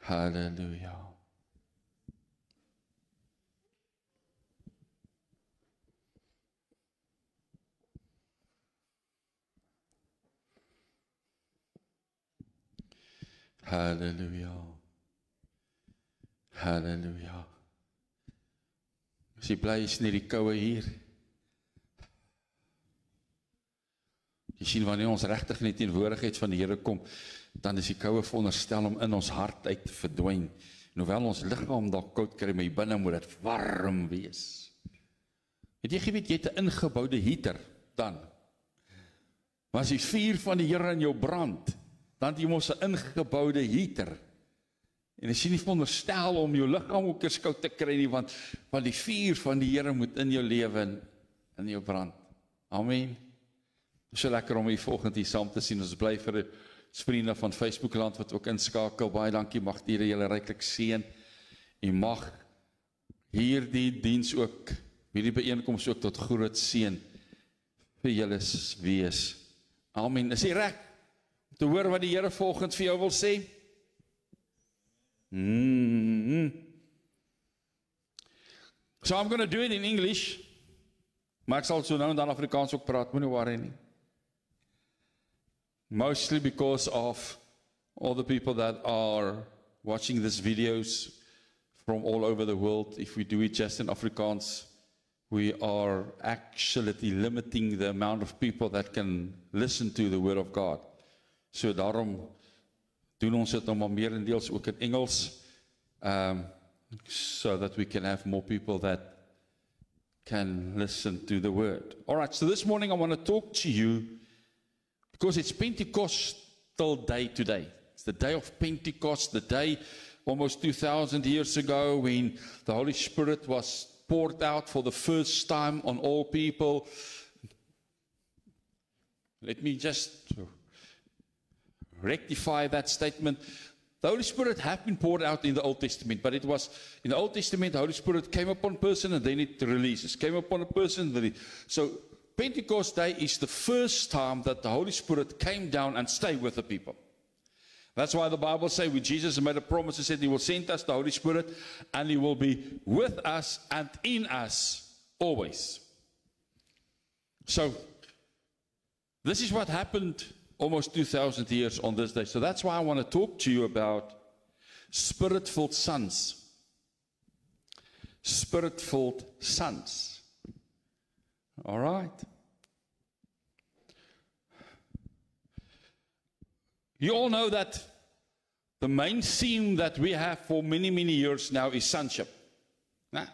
Hallelujah. Hallelujah. Hallelujah. As jy bly is nie die koue hier. Jy sien wanneer ons regtig in die teenwoordigheid van die Here kom, dan is die koue veronderstel om in ons hart uit te verdwyn. En hoewel ons liggaam dalk koud kry, maar binne moet dit warm wees. Het jy geweet jy het 'n ingeboude heater dan? Maar as die vuur van die Here in jou brand, dan het jy mos 'n ingeboude heater. En as jy nie veronderstel om jou liggaam ook eens koud te kry nie, want die vuur van die Here moet in jou lewe en in jou brand. Amen. So lekker om hier volgende hier saam te sien. Ons bly vir die vriende van Facebook land wat ook inskakel. Baie dankie, mag die Here julle ryklik seën. En mag hierdie diens ook, hierdie byeenkoms ook tot groot seën vir julle wees. Amen. Is jy reg om te hoor wat die Here volgende vir jou wil sê? So I'm going to do it in English. Maar ek sal so nou en dan Afrikaans ook praat, moenie worry nie. Mostly because of all the people that are watching these videos from all over the world. If we do it just in Afrikaans, we are actually limiting the amount of people that can listen to the Word of God. So daarom doen ons dit maar meerendeels ook in Engels, so that we can have more people that can listen to the Word. All right, so this morning I want to talk to you because it's Pentecostal day today. It's the day of Pentecost, the day almost 2,000 years ago when the Holy Spirit was poured out for the first time on all people. Let me just rectify that statement. The Holy Spirit had been poured out in the Old Testament, but it was in the Old Testament, the Holy Spirit came upon a person and then it releases. Came upon a person, so Pentecost Day is the first time that the Holy Spirit came down and stayed with the people. That's why the Bible says when Jesus made a promise, he said he will send us the Holy Spirit and he will be with us and in us always. So this is what happened almost 2,000 years on this day. So that's why I want to talk to you about Spirit-filled sons. Spirit-filled sons. All right. You all know that the main theme that we have for many, many years now is sonship. Né?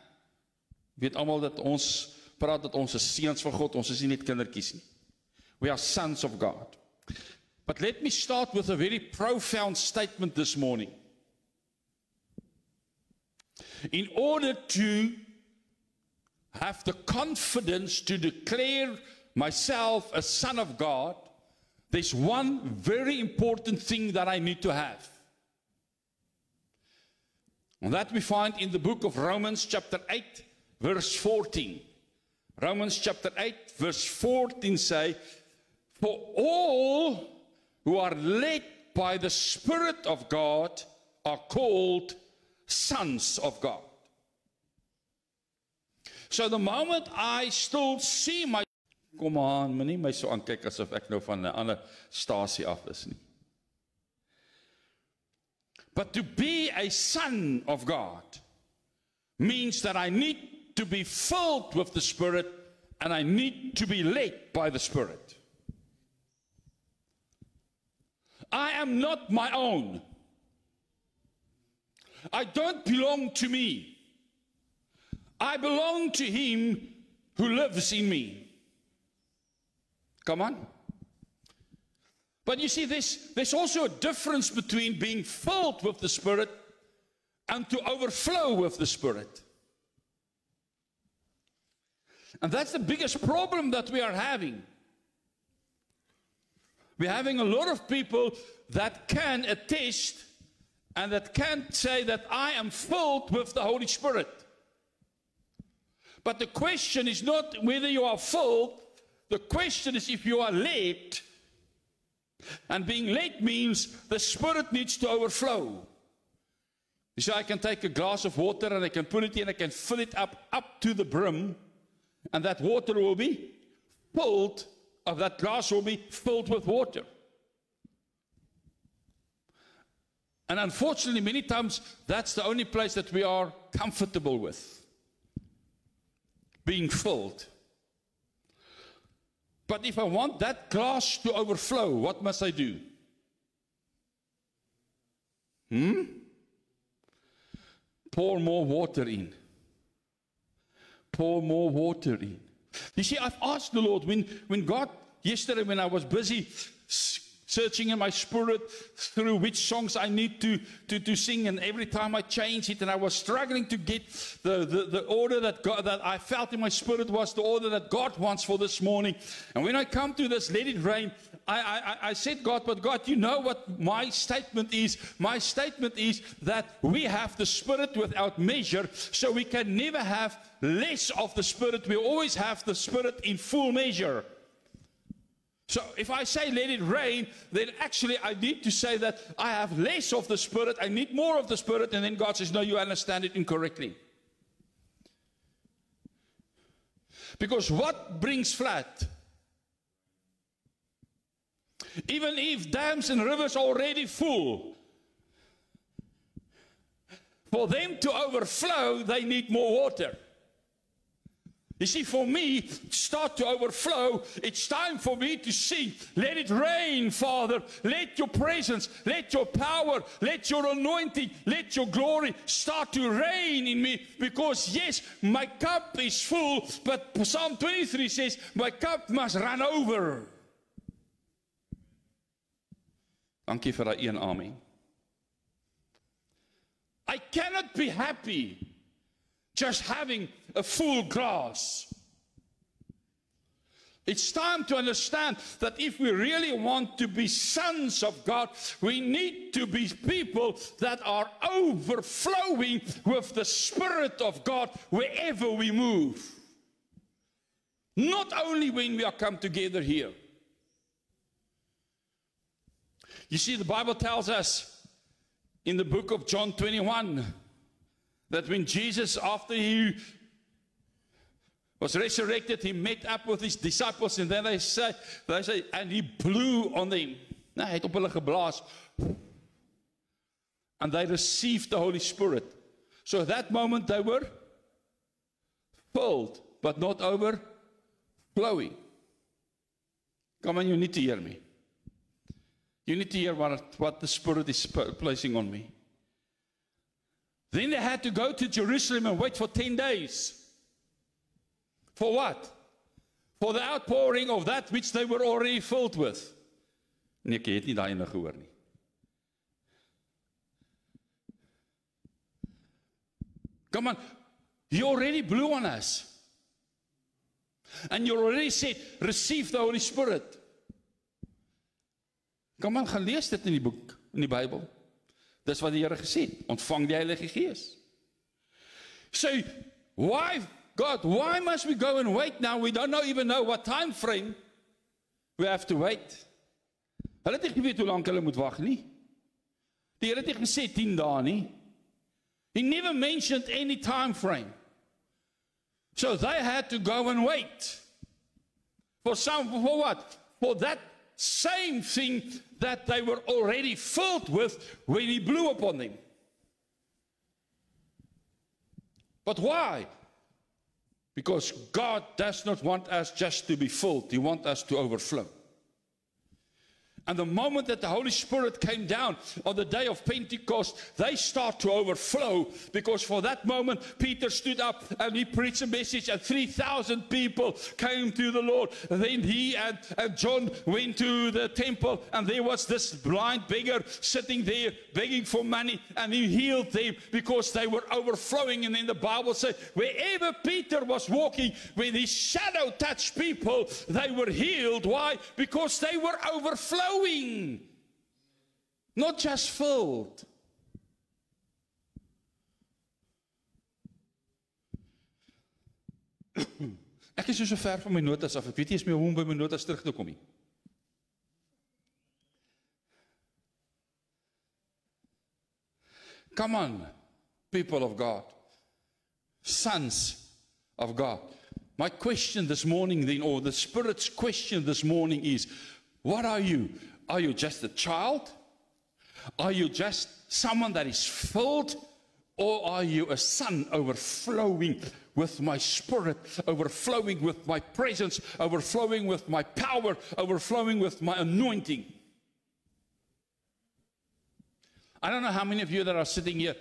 Weet almal dat ons praat dat ons is seuns van God, ons is nie net kindertjies nie. We are sons of God. But let me start with a very profound statement this morning. In order to have the confidence to declare myself a son of God, there's one very important thing that I need to have. And that we find in the book of Romans chapter 8, verse 14. Romans chapter 8, verse 14 say, for all who are led by the Spirit of God are called sons of God. So the moment I still see my... Kom aan, moenie my so aankyk asof ek nou van 'n ander stasie af is nie. But to be a son of God means that I need to be filled with the Spirit and I need to be led by the Spirit. I am not my own. I don't belong to me. I belong to Him who lives in me. Come on. But you see, there's also a difference between being filled with the Spirit and to overflow with the Spirit. And that's the biggest problem that we are having. We're having a lot of people that can attest and that can say that I am filled with the Holy Spirit. But the question is not whether you are filled, the question is if you are led. And being led means the Spirit needs to overflow. So I can take a glass of water and I can put it in, I can fill it up to the brim, and that water will be filled, of that glass will be filled with water. And unfortunately, many times, that's the only place that we are comfortable with, being filled. But if I want that glass to overflow, what must I do? Pour more water in. Pour more water in. You see, I've asked the Lord, when God, yesterday when I was busy searching in my spirit through which songs I need to sing, and every time I change it, and I was struggling to get the order that I felt in my spirit was the order that God wants for this morning. And when I come to this, let it rain, I said, God, but God, you know what my statement is? My statement is that we have the Spirit without measure, so we can never have less of the Spirit. We always have the Spirit in full measure. So if I say let it rain, then actually I need to say that I have less of the Spirit, I need more of the Spirit, and then God says, no, you understand it incorrectly. Because what brings flood? Even if dams and rivers are already full, for them to overflow, they need more water. You see, for me, to start to overflow, it's time for me to sing, let it rain, Father. Let your presence, let your power, let your anointing, let your glory start to reign in me. Because yes, my cup is full, but Psalm 23 says, my cup must run over. Dankie vir daai een amen. I cannot be happy just having a full glass. It's time to understand that if we really want to be sons of God, we need to be people that are overflowing with the Spirit of God wherever we move. Not only when we are come together here. You see, the Bible tells us in the book of John 21 that when Jesus, after he was resurrected, he met up with his disciples, and then they say, and he blew on them. Nou, hy het op hulle geblaas. And they received the Holy Spirit. So at that moment they were filled, but not overflowing. Come on, you need to hear me. You need to hear what the Spirit is placing on me. Then they had to go to Jerusalem and wait for 10 days. For what? For the outpouring of that which they were already filled with. Nee, ek het nie daai ene gehoor nie. Come on, he already blew on us. And you already said, receive the Holy Spirit. Kom aan, gaan lees dit in die boek, in die Bybel. Dis wat die Here gesê het, ontvang die Heilige Gees. So, why, God, why must we go and wait now? We don't even know what time frame we have to wait. Hulle het nie geweet hoe lank hulle moet wag nie. Die Here het nie gesê 10 dae nie. He never mentioned any time frame. So they had to go and wait. For what? For that same thing that they were already filled with when he blew upon them. But why? Because God does not want us just to be filled. He wants us to overflow. And the moment that the Holy Spirit came down on the day of Pentecost, they start to overflow, because for that moment, Peter stood up and he preached a message, and 3,000 people came to the Lord. And then he and John went to the temple, and there was this blind beggar sitting there begging for money, and he healed them because they were overflowing. And then the Bible said, wherever Peter was walking, when his shadow touched people, they were healed. Why? Because they were overflowing. Not just filled. Ek is so ver van my notas af. Ek weet nie eens meer hoe om by my notas terug te kom nie. Come on. people of God, sons of God. My question this morning then, or the Spirit's question this morning is, what are you? Are you just a child? Are you just someone that is filled? Or are you a son overflowing with my Spirit, overflowing with my presence, overflowing with my power, overflowing with my anointing? I don't know how many of you that are sitting here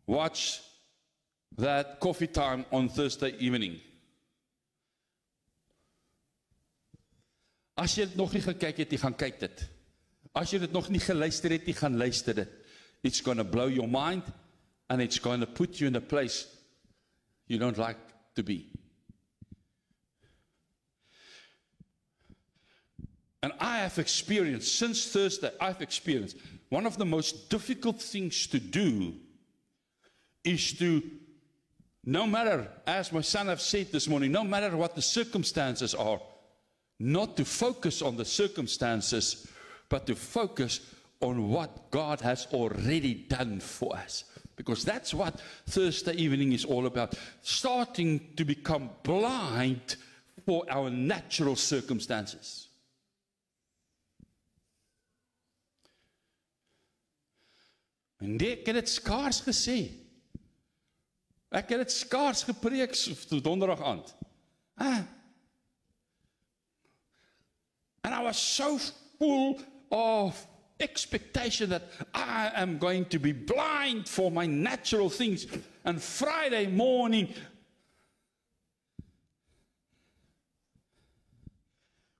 watch that coffee time on Thursday evening. As jy dit nog nie gekyk het, jy gaan kyk dit. As jy dit nog nie geluister het, jy gaan luister dit. It's going to blow your mind and it's going to put you in a place you don't like to be. And I have experienced, since Thursday, I've experienced, one of the most difficult things to do is to, no matter, as my son have said this morning, no matter what the circumstances are, not to focus on the circumstances, but to focus on what God has already done for us. Because that's what Thursday evening is all about. Starting to become blind for our natural circumstances. En ek het dit skaars gesê. Ek het dit skaars gepreek donderdag aand. And I was so full of expectation that I am going to be blind for my natural things. And Friday morning,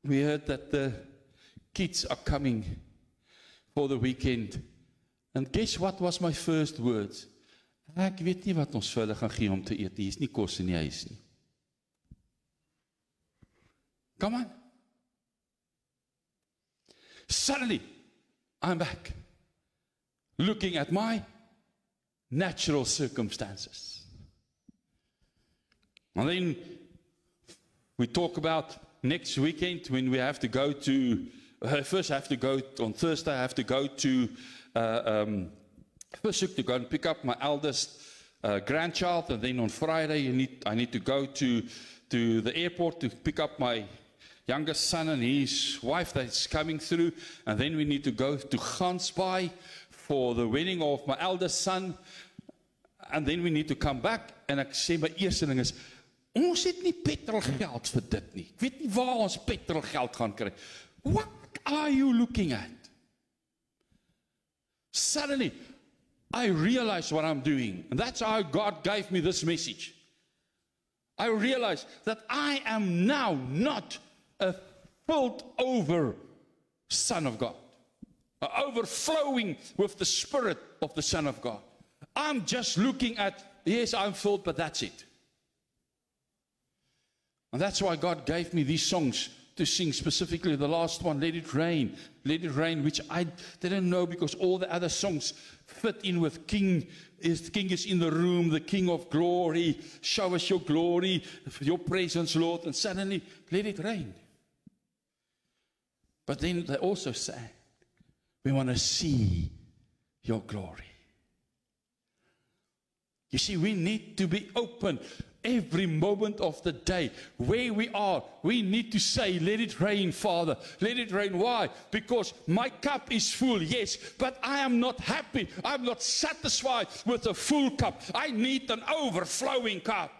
we heard that the kids are coming for the weekend. And guess what was my first words? Ek weet nie wat ons vir hulle gaan gee om te eet. Hier is nie kos in die huis nie. Come on. Suddenly, I'm back, looking at my natural circumstances. And then we talk about next weekend when we have to go to, first I have to go, on Thursday I have to go to, first to go and pick up my eldest grandchild, and then on Friday I need to go to the airport to pick up my youngest son and his wife that's coming through, and then we need to go to Gansbaai for the wedding of my eldest son, and then we need to come back. En ek sê my eerste ding is, ons het nie petrolgeld vir dit nie. Ek weet nie waar ons petrolgeld gaan kry. What are you looking at? Suddenly, I realized what I'm doing, and that's how God gave me this message. I realized that I am now not a filled over Son of God, overflowing with the Spirit of the Son of God. I'm just looking at, yes, I'm filled, but that's it. And that's why God gave me these songs to sing, specifically the last one, Let It Rain, which I didn't know because all the other songs fit in with King is in the room, the King of glory, show us your glory, your presence, Lord, and suddenly, let it rain. But then they also say, we want to see your glory. You see, we need to be open every moment of the day. Where we are, we need to say, let it rain, Father. Let it rain. Why? Because my cup is full, yes, but I am not happy. I'm not satisfied with a full cup. I need an overflowing cup.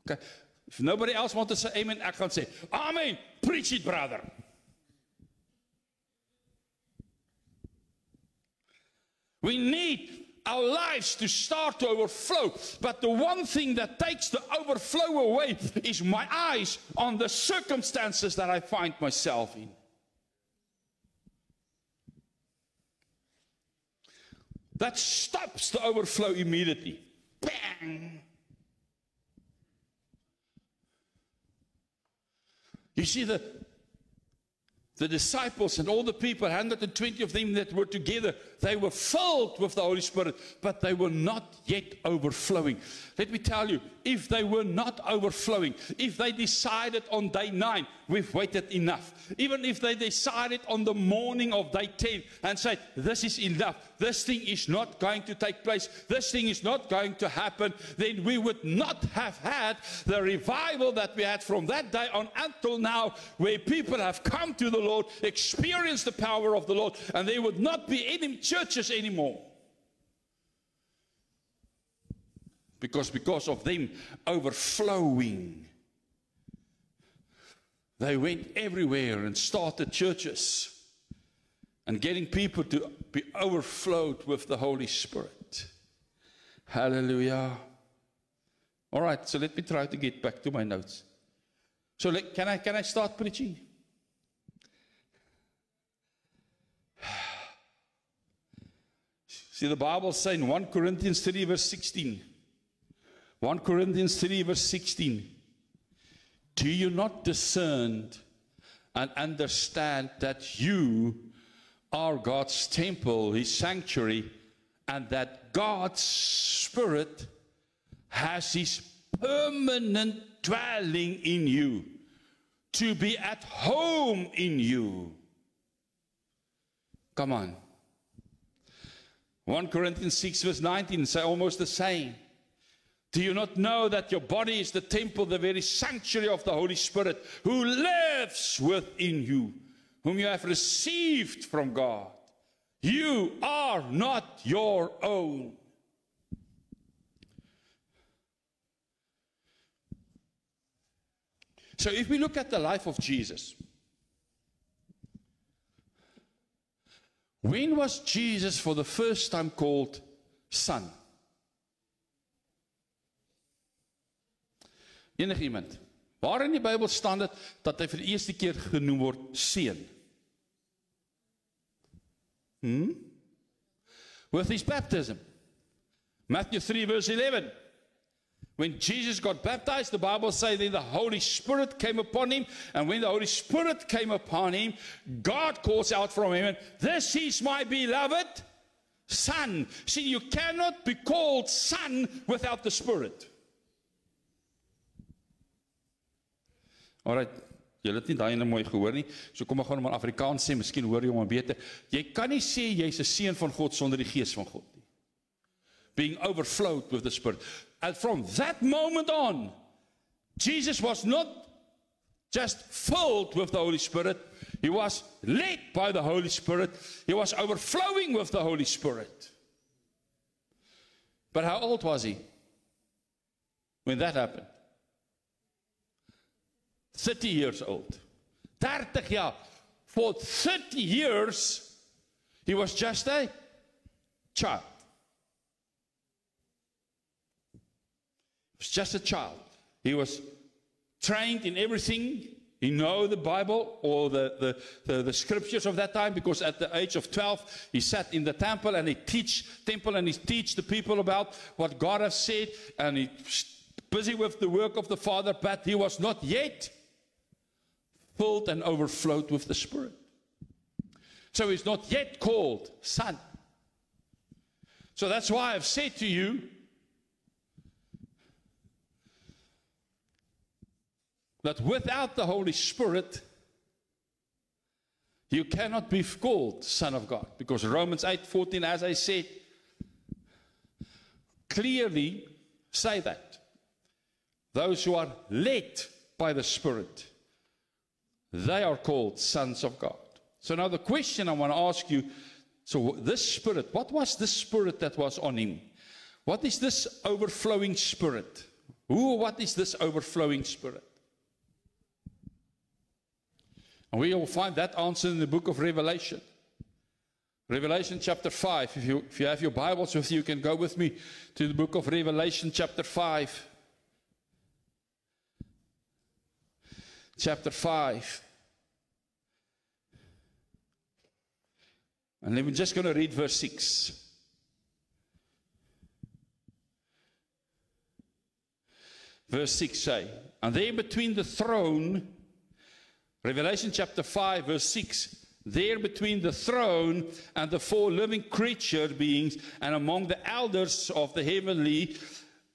Okay. If nobody else wants to say amen, I can say, amen. Preach it, brother. We need our lives to start to overflow. But the one thing that takes the overflow away is my eyes on the circumstances that I find myself in. That stops the overflow immediately. Bang! You see, the disciples and all the people, 120 of them that were together, they were filled with the Holy Spirit, but they were not yet overflowing. Let me tell you, if they were not overflowing, if they decided on day 9, we've waited enough. Even if they decided on the morning of day 10 and said, this is enough, this thing is not going to take place, this thing is not going to happen, then we would not have had the revival that we had from that day on until now, where people have come to the Lord, experienced the power of the Lord, and there would not be any churches anymore. Because of them overflowing, they went everywhere and started churches and getting people to be overflowed with the Holy Spirit. Hallelujah. All right, so let me try to get back to my notes. So can I start preaching? See, the Bible says in 1 Corinthians 3 verse 16. 1 Corinthians 3 verse 16. Do you not discern and understand that you are God's temple, His sanctuary, and that God's Spirit has His permanent dwelling in you, to be at home in you? Come on. 1 Corinthians 6 verse 19 say almost the same. Do you not know that your body is the temple, the very sanctuary of the Holy Spirit, who lives within you, whom you have received from God? You are not your own. So if we look at the life of Jesus, when was Jesus for the first time called Son? Enig iemand. Waar in die Bybel staan dit dat hy vir die eerste keer genoem word seun? With his baptism. Matthew 3 verse 11. When Jesus got baptized, the Bible says then the Holy Spirit came upon him, and when the Holy Spirit came upon him, God calls out from heaven, this is my beloved Son. See, you cannot be called Son without the Spirit. Alright, julle het nie daai mooi gehoor nie, so kom ek gaan hom in Afrikaans sê, miskien hoor jy hom beter. Jy kan nie sê jy's 'n seun van God sonder die Gees van God nie. Being overflowed with the Spirit. And from that moment on, Jesus was not just filled with the Holy Spirit, He was led by the Holy Spirit, He was overflowing with the Holy Spirit. But how old was He when that happened? 30 years old. 30 jaar. For 30 years, he was just a child. He was just a child. He was trained in everything. He knew the Bible or the scriptures of that time, because at the age of 12, he sat in the temple and he teach the people about what God has said, and he's busy with the work of the Father, but he was not yet filled and overflowed with the Spirit. So he's not yet called Son. So that's why I've said to you, that without the Holy Spirit, you cannot be called Son of God. Because Romans 8:14, as I said, clearly say that. Those who are led by the Spirit, they are called sons of God. So now the question I want to ask you, so this Spirit, what was this Spirit that was on him? What is this overflowing Spirit? What is this overflowing Spirit? And we will find that answer in the book of Revelation. Revelation chapter 5. If you have your Bibles with you, you can go with me to the book of Revelation chapter 5. Chapter 5. And we're just going to read verse 6. Verse 6 say, and there between the throne, Revelation chapter 5 verse 6, there between the throne and the four living creature beings and among the elders of the heavenly,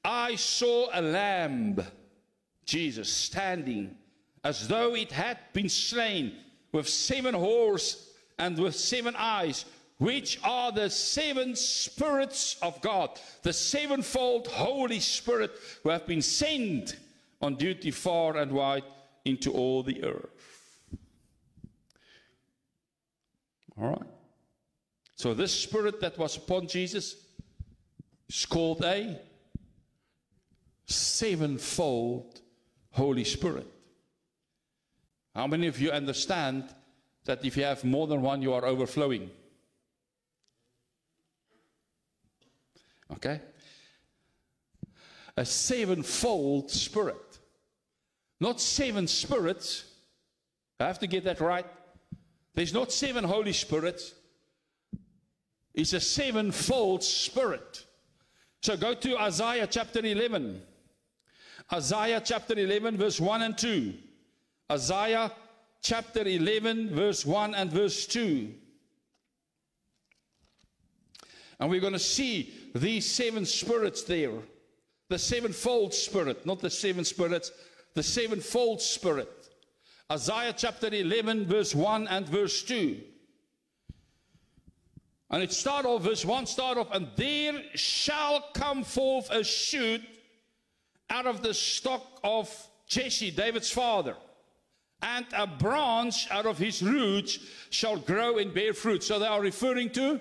I saw a lamb, Jesus, standing, as though it had been slain, with 7 horns and with 7 eyes, which are the 7 spirits of God, the sevenfold Holy Spirit, who have been sent on duty far and wide into all the earth. All right. So this Spirit that was upon Jesus is called a sevenfold Holy Spirit. How many of you understand that if you have more than one, you are overflowing? Okay? A sevenfold Spirit. Not 7 spirits. I have to get that right. There's not 7 Holy Spirits. It's a sevenfold Spirit. So go to Isaiah chapter 11. Isaiah chapter 11 verse 1 and 2. Isaiah chapter 11 verse 1 and verse 2. And we're going to see these 7 spirits there. The sevenfold Spirit, not the 7 spirits, the sevenfold Spirit. Isaiah chapter 11 verse 1 and verse 2. And it start off, verse 1 start off, and there shall come forth a shoot out of the stock of Jesse, David's father, and a branch out of his roots shall grow and bear fruit. So they are referring to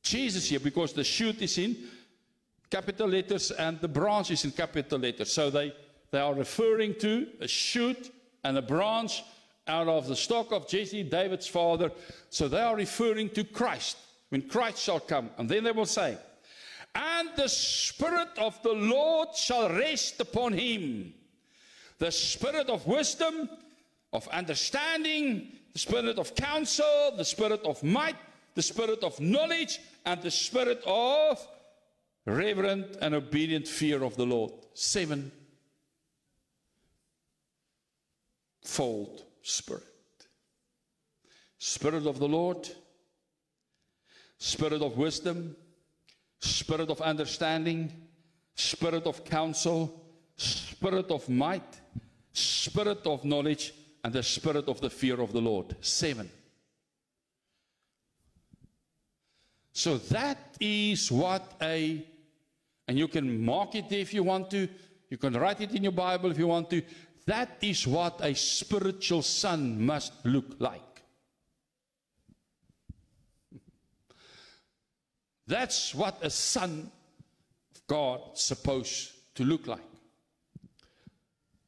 Jesus here, because the shoot is in capital letters and the branch is in capital letters. So they are referring to a shoot and a branch out of the stock of Jesse, David's father. So they are referring to Christ, when Christ shall come. And then they will say, and the Spirit of the Lord shall rest upon him. The Spirit of wisdom, of understanding, the Spirit of counsel, the Spirit of might, the Spirit of knowledge, and the Spirit of reverent and obedient fear of the Lord. Sevenfold Spirit. Spirit of the Lord, Spirit of wisdom, Spirit of understanding, Spirit of counsel, Spirit of might, Spirit of knowledge, and the Spirit of the fear of the Lord. 7. So that is what and you can mark it if you want to, you can write it in your Bible if you want to, that is what a spiritual son must look like. That's what a son of God is supposed to look like.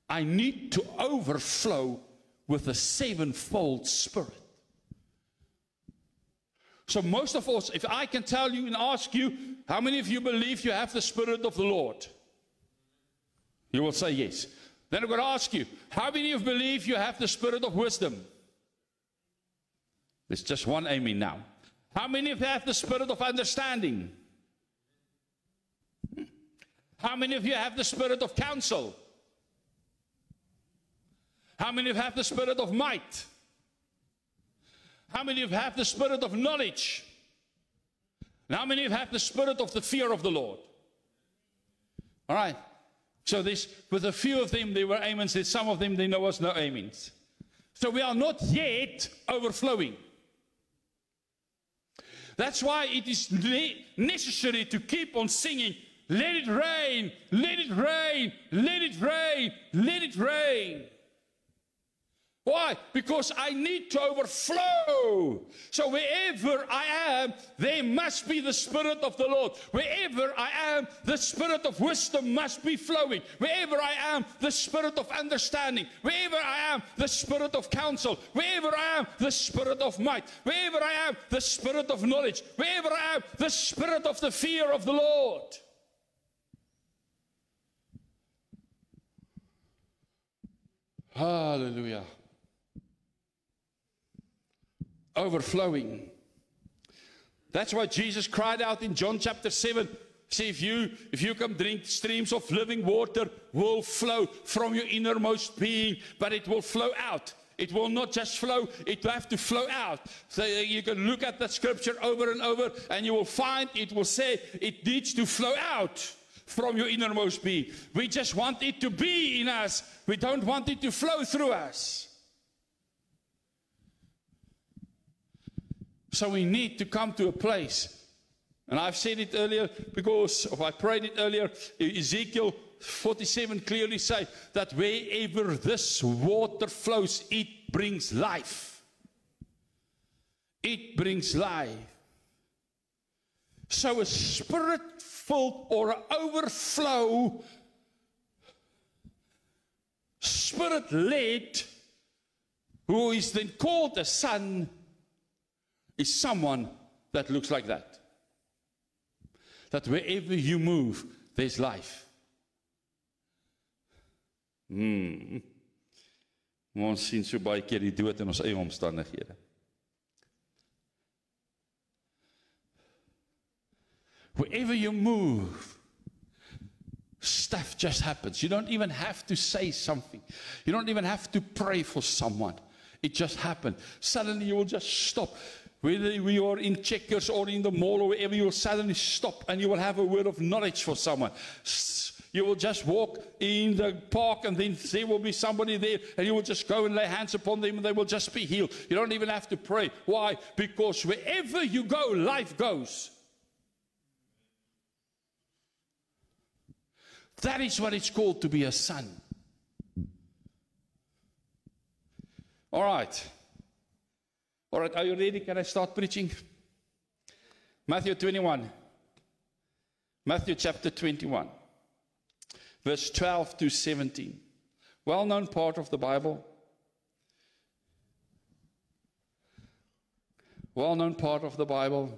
I need to overflow with a sevenfold Spirit. So most of us, if I can tell you and ask you, how many of you believe you have the Spirit of the Lord? You will say yes. Then I'm going to ask you, how many of you believe you have the Spirit of wisdom? There's just one amen now. How many of you have the Spirit of understanding? How many of you have the Spirit of counsel? How many of you have the Spirit of might? How many of you have the Spirit of knowledge? And how many of you have the Spirit of the fear of the Lord? All right. So this, with a few of them, there were amens. With some of them, there was no amens. So we are not yet overflowing. That's why it is necessary to keep on singing, let it rain, let it rain, let it rain, let it rain. Why? Because I need to overflow. So wherever I am, there must be the Spirit of the Lord. Wherever I am, the Spirit of wisdom must be flowing. Wherever I am, the Spirit of understanding. Wherever I am, the Spirit of counsel. Wherever I am, the Spirit of might. Wherever I am, the Spirit of knowledge. Wherever I am, the Spirit of the fear of the Lord. Hallelujah. Overflowing. That's why Jesus cried out in John chapter 7. See, if you come drink, streams of living water will flow from your innermost being, but it will flow out. It will not just flow, it will have to flow out. So you can look at that scripture over and over, and you will find it will say it needs to flow out from your innermost being. We just want it to be in us. We don't want it to flow through us. So we need to come to a place, and I've said it earlier because, or I prayed it earlier, Ezekiel 47 clearly say that wherever this water flows, it brings life. It brings life. So a spirit-filled or an overflow, spirit-led, who is then called a son, is someone that looks like that. That wherever you move, there's life. Ons sien so baie keer die dood in ons eie omstandighede. Wherever you move, stuff just happens. You don't even have to say something. You don't even have to pray for someone. It just happened. Suddenly you will just stop. Whether we are in Checkers or in the mall or wherever, you will suddenly stop and you will have a word of knowledge for someone. You will just walk in the park and then there will be somebody there and you will just go and lay hands upon them and they will just be healed. You don't even have to pray. Why? Because wherever you go, life goes. That is what it's called to be a son. All right. All right, are you ready? Can I start preaching? Matthew 21. Matthew chapter 21. Verse 12 to 17. Well-known part of the Bible. Well-known part of the Bible.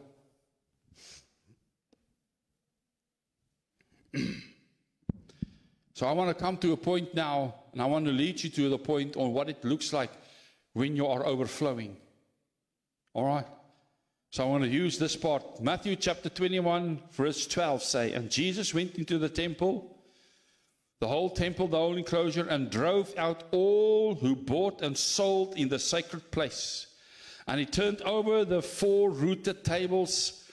So I want to come to a point now, and I want to lead you to the point on what it looks like when you are overflowing. All right. So I want to use this part. Matthew chapter 21, verse 12 say, and Jesus went into the temple, the whole temple, the whole enclosure, and drove out all who bought and sold in the sacred place. And he turned over the 4 rooted tables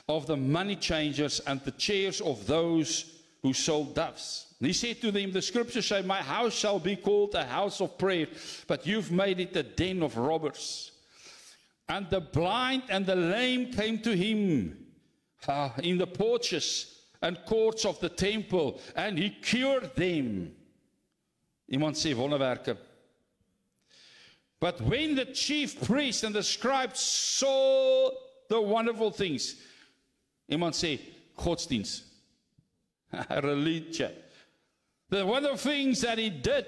of the money changers and the chairs of those who sold doves. And he said to them, the scriptures say, my house shall be called a house of prayer, but you've made it a den of robbers. And the blind and the lame came to him in the porches and courts of the temple, and he cured them. Iemand sê wonderwerke. But when the chief priests and the scribes saw the wonderful things, iemand sê godsdienst, religion, the wonderful things that he did,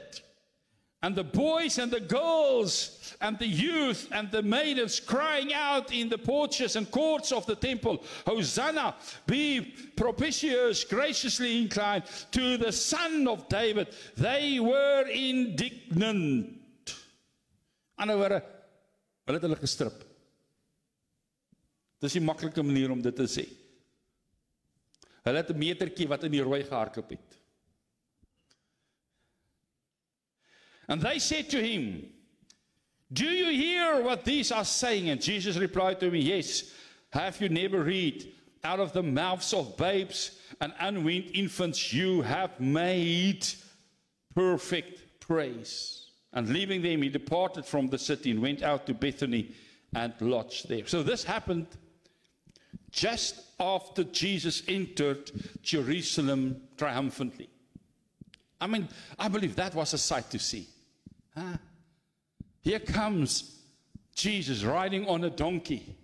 and the boys and the girls and the youth and the maidens crying out in the porches and courts of the temple, Hosanna, be propitious, graciously inclined to the Son of David. They were indignant. Ander woorde, hulle het hulle gestrip. Dis die maklike manier om dit te sê. Hulle het 'n metertjie wat in die rooi gehardloop het. And they said to him, do you hear what these are saying? And Jesus replied to me, yes. Have you never read, out of the mouths of babes and unweaned infants you have made perfect praise. And leaving them, he departed from the city and went out to Bethany and lodged there. So this happened just after Jesus entered Jerusalem triumphantly. I mean, I believe that was a sight to see. Here comes Jesus riding on a donkey.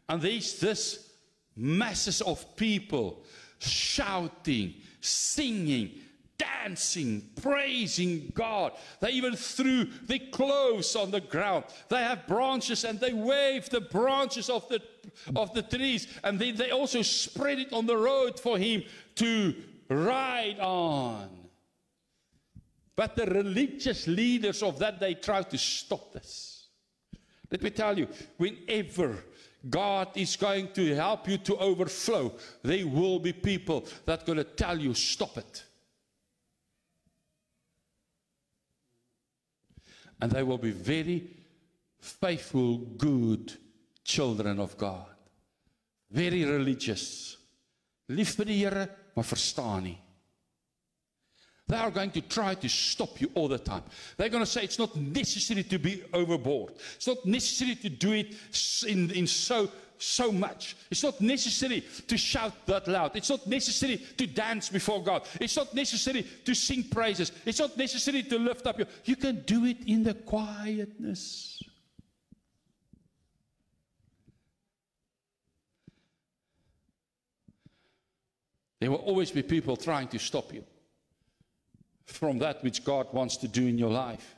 And there's this masses of people shouting, singing, dancing, praising God. They even threw their clothes on the ground. They have branches and they wave the branches of the trees. And then they also spread it on the road for him to ride on. But the religious leaders of that day tried to stop this. Let me tell you, whenever God is going to help you to overflow, there will be people that are going to tell you, stop it. And they will be very faithful, good children of God. Very religious. lief vir die Here, maar verstaan nie. They are going to try to stop you all the time. They're going to say it's not necessary to be overboard. It's not necessary to do it in so much. It's not necessary to shout that loud. It's not necessary to dance before God. It's not necessary to sing praises. It's not necessary to lift up you can do it in the quietness. There will always be people trying to stop you from that which God wants to do in your life.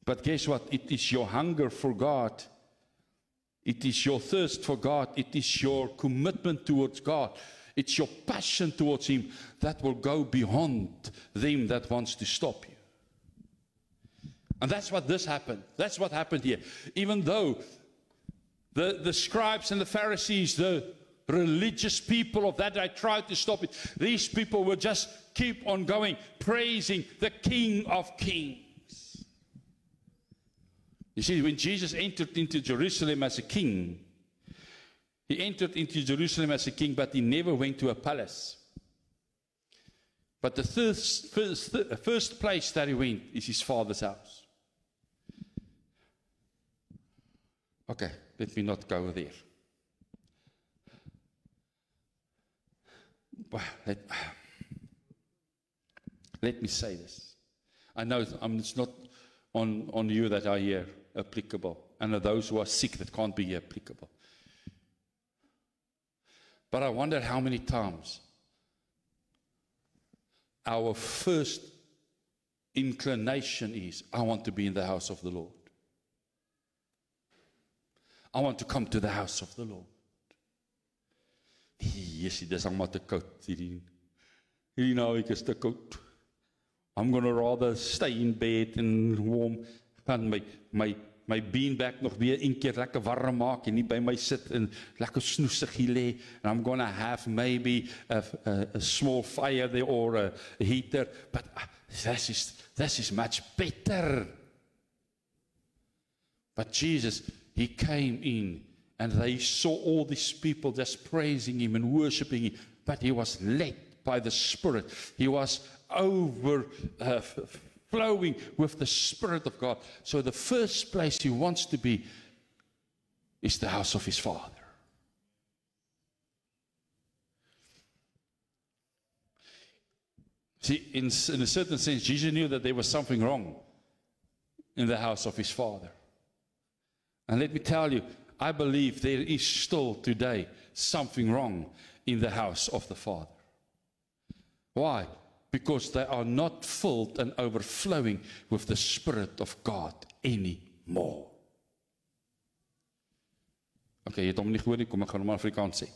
But guess what? It is your hunger for God. It is your thirst for God. It is your commitment towards God. It's your passion towards Him that will go beyond them that wants to stop you. And that's what this happened. That's what happened here. Even though the scribes and the Pharisees, the religious people of that day tried to stop it, these people will just keep on going, praising the King of Kings. You see, when Jesus entered into Jerusalem as a king, He entered into Jerusalem as a king, but He never went to a palace. But the first place that He went is His Father's house. Okay, let me not go there. Let me say this. I know it's not on you that are here applicable, and those who are sick that can't be here applicable. But I wonder how many times our first inclination is, I want to be in the house of the Lord. I want to come to the house of the Lord. Yes, dis almal te koud. Hierdie naweek is te koud. I'm going to rather stay in bed and warm, gaan my beanbag nog weer een keer lekker warm maak en nie by my sit en lekker snoesig hier lê. And I'm going to have maybe a small fire there or a heater, but this is much better. But Jesus, He came in, and they saw all these people just praising Him and worshiping Him. But He was led by the Spirit. He was flowing with the Spirit of God. So the first place He wants to be is the house of His Father. See, in a certain sense, Jesus knew that there was something wrong in the house of His Father. And let me tell you, I believe there is still today something wrong in the house of the Father. Why? Because they are not filled and overflowing with the Spirit of God anymore. Okay, jy het hom nie gehoor nie, kom ek gaan hom Afrikaans sê.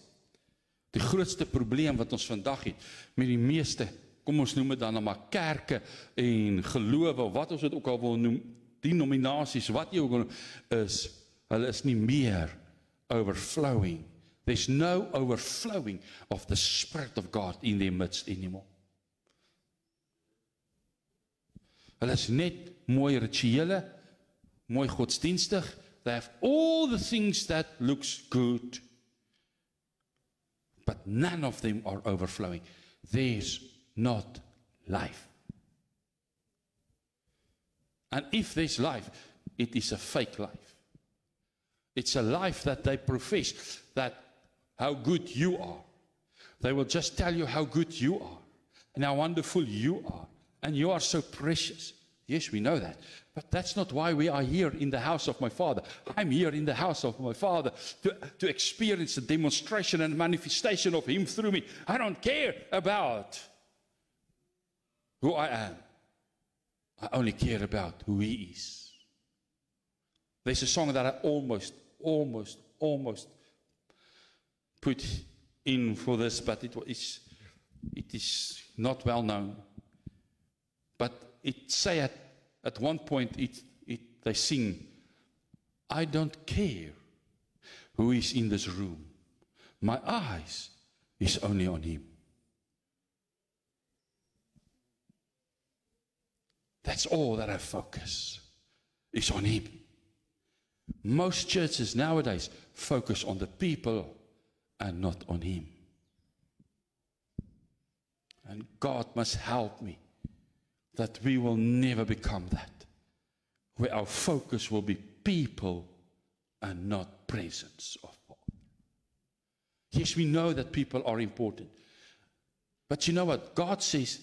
Die grootste probleem wat ons vandag het met die meeste, kom ons noem dit dan maar kerke en gelowe, wat ons dit ook al wil noem, denominasies, wat jy ook al is, hulle is nie meer overflowing. There's no overflowing of the Spirit of God in their midst anymore. Hulle is net mooi rituele, mooi godsdienstig. They have all the things that looks good, but none of them are overflowing. There's not life. And if there's life, it is a fake life. It's a life that they profess, that how good you are. They will just tell you how good you are, and how wonderful you are, and you are so precious. Yes, we know that. But that's not why we are here in the house of my Father. I'm here in the house of my Father to experience the demonstration and manifestation of Him through me. I don't care about who I am. I only care about who He is. There's a song that I almost put in for this, but it is not well known. But it say at one point they sing, I don't care who is in this room. My eyes is only on Him. That's all that I focus is on Him. Most churches nowadays focus on the people and not on Him. And God must help me that we will never become that, where our focus will be people and not presence of God. Yes, we know that people are important. But you know what? God says,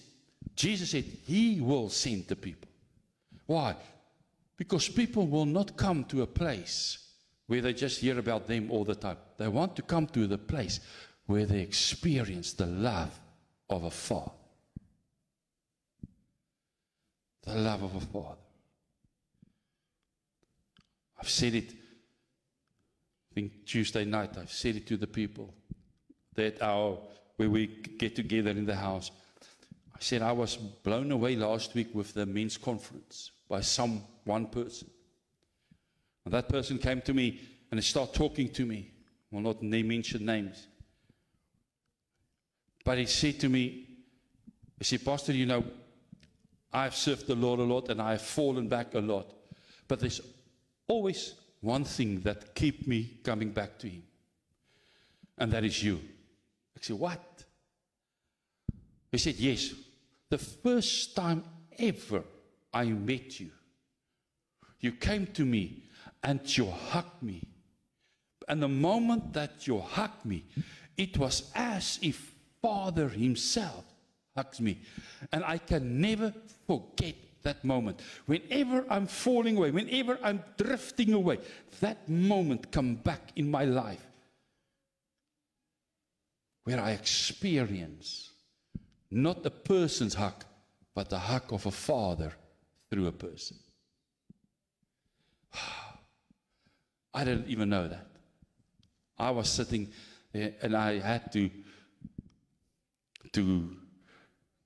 Jesus said, He will send the people. Why? Because people will not come to a place where they just hear about them all the time. They want to come to the place where they experience the love of a Father. The love of a Father. I've said it, I think Tuesday night, I've said it to the people, that hour where we get together in the house. I said I was blown away last week with the men's conference by one person. And that person came to me and he started talking to me. Well, not mention names. But he said to me, he said, Pastor, you know, I've served the Lord a lot and I've fallen back a lot. But there's always one thing that keeps me coming back to Him. And that is you. I said, what? He said, yes. The first time ever I met you, you came to me and you hugged me. And the moment that you hugged me, it was as if Father Himself hugs me. And I can never forget that moment. Whenever I'm falling away, whenever I'm drifting away, that moment comes back in my life where I experience not a person's hug, but the hug of a Father through a person. I didn't even know that. I was sitting there and I had to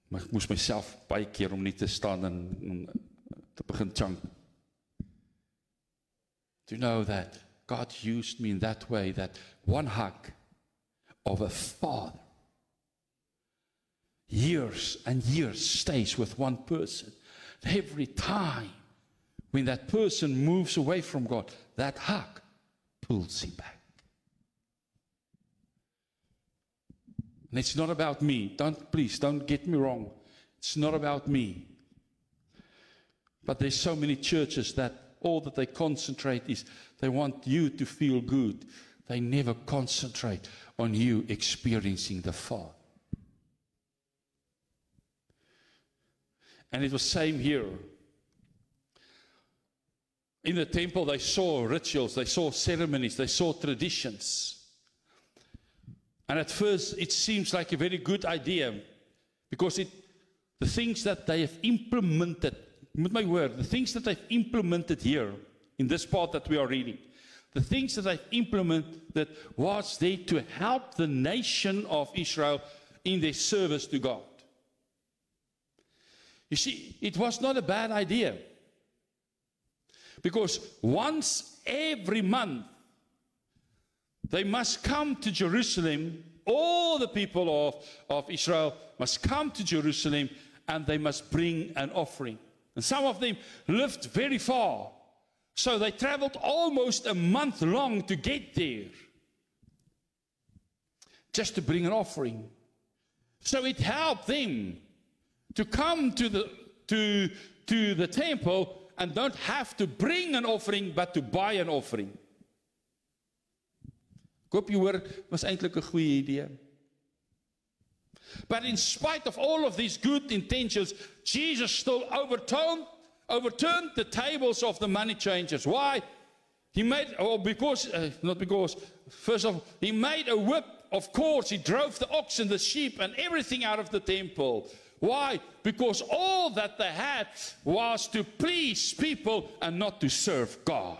maar ek moes myself baie keer om nie te staan en te begin chunk. To know that God used me in that way, that one hug of a Father years and years stays with one person. Every time when that person moves away from God, that hug pulls him back. And it's not about me. Please don't get me wrong. It's not about me. But there's so many churches that all that they concentrate is they want you to feel good. They never concentrate on you experiencing the Father. And it was same here. In the temple, they saw rituals, they saw ceremonies, they saw traditions. And at first, it seems like a very good idea, because the things that they have implemented, with my word, the things that they've implemented here, in this part that we are reading, the things that they've implemented was there to help the nation of Israel in their service to God. You see, it was not a bad idea, because once every month, they must come to Jerusalem. All the people of Israel must come to Jerusalem and they must bring an offering. And some of them lived very far. So they traveled almost a month long to get there. Just to bring an offering. So it helped them to come to the temple and don't have to bring an offering, but to buy an offering. Ek hoop jy hoor, was eintlik 'n goeie idee. But in spite of all of these good intentions, Jesus still overturned the tables of the money changers. Why? He made, first of all, he made a whip, of course, he drove the oxen, the sheep, and everything out of the temple. Why? Because all that they had was to please people and not to serve God.